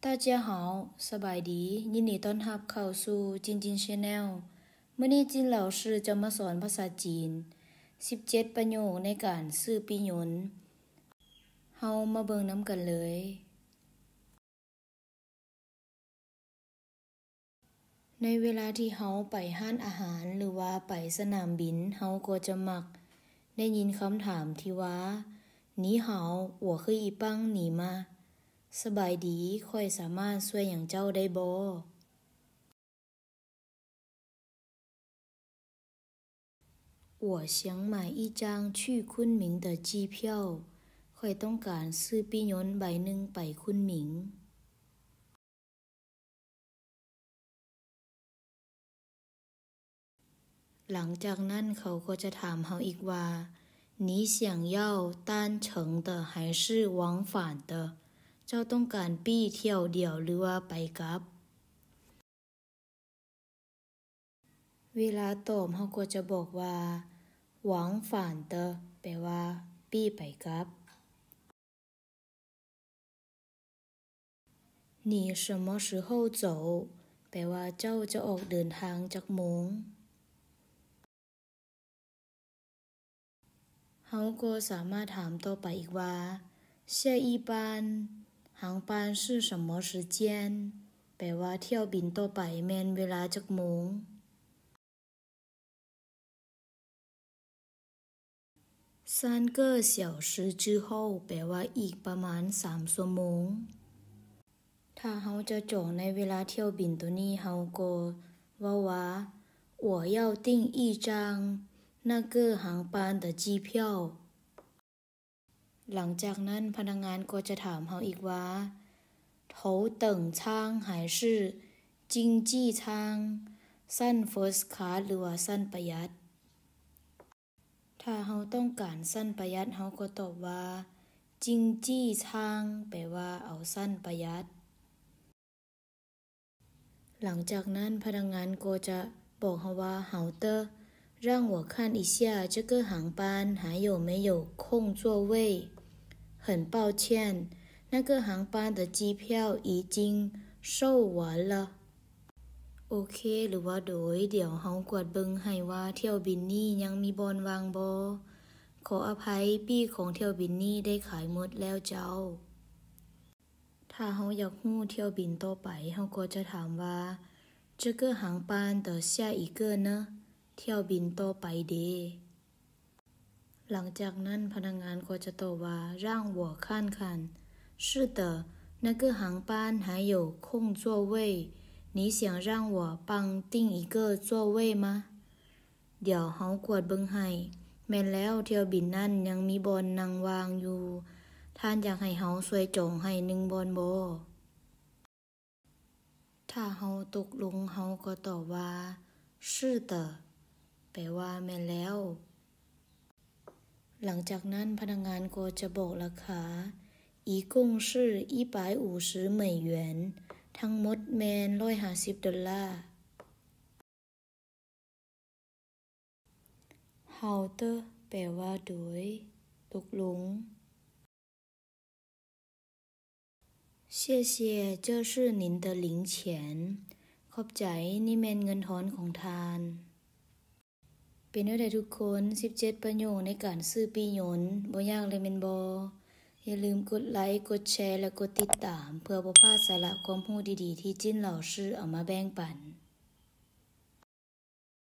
大家好สบายดียินดีต้อนรับเข้าสู่จินจิน Channel มื้อนี้จินเหล่าชื่อจะมาสอนภาษาจีน17ประโยคในการซื้อปียนต์เฮามาเบิ่งนำกันเลยในเวลาที่เฮาไปร้านอาหารหรือว่าไปสนามบินเฮาก็จะมักได้ยินคำถามที่ว่า你好我可以帮你吗สบายดีข้อยสามารถช่วยหยังเจ้าได้บ่我想买一张去昆明的机票ข้อยต้องการซื้อปียนต์ใบหนึ่งไปคุนหมิงหลังจากนั้นเขาก็จะถามเฮาอีกว่า你想要单程的还是往返的เจ้าต้องการปี้เที่ยวเดียวหรือว่าไปกลับเวลาตอบเฮาก็จะบอกว่า往返的แปลว่าปี้ไปกลับ你什么时候走แปลว่าเจ้าจะออกเดินทางจักโมงเฮาก็สามารถถามต่อไปอีกว่า下一班航班是什么时间แปลว่าเที่ยวบินต่อไปแม่นเวลาจักโมง3个小时之后แปลว่าอีกประมาณ3ชั่วโมงถ้าเฮาจะจองในเวลาเที่ยวบินตัวนี้เฮาก็เว้าว่า我要订一张那个航班的机票หลังจากนั้นพนักงานก็จะถามเฮาอีกว่า头等舱还是经济舱สั้น First Class หรือว่าสั้นประหยัดถ้าเฮาต้องการสั้นประหยัดเฮาก็ตอบว่า经济舱แปลว่าเอาสั้นประหยัดหลังจากนั้นพนักงานก็จะบอกเฮาว่า好的让我看一下这个航班还有没有空座位很抱歉那个航班的机票已经售完了โอเคหรือว่าโดยเดี๋ยวเฮากวดเบิ่งให้ว่าเที่ยวบินนี้ยังมีบอนวางบ่ขออภัยปี้ของเที่ยวบินนี้ได้ขายหมดแล้วเจ้าถ้าเฮาอยากรู้เที่ยวบินต่อไปเฮาก็จะถามว่า这个航班的下一个呢เที่ยวบินต่อไปเด้หลังจากนั้นพนักงานก็จะตอบว่า让我看看是的那个航班还有空座位你想让我帮订一个座位吗เดี๋ยวเฮากวดเบิ่งให้แม่นแล้วเที่ยวบินนั้นยังมีบอนนั่งวางอยู่ท่านอยากให้เฮาช่วยจองให้1บอนบ่ถ้าเฮาตกลงเฮาก็ตอบว่า是的แปลว่าแม่นแล้วหลังจากนั้นพนักงานก็จะบอกราคา一共是150美元ทั้งหมดแม่น$150好的แปลว่าโดยตกลง谢谢这是您的零钱ขอบใจนี่แม่นเงินทอนของทานเป็นจั่งใดทุกคน17ประโยคในการซื้อปียนต์บ่ยากเลยแม่นบ่อย่าลืมกดไลค์กดแชร์และกดติดตามเพื่อบ่พลาดสาระความรู้ดีๆที่จิ้นเหล่าชื่อเอามาแบ่งปัน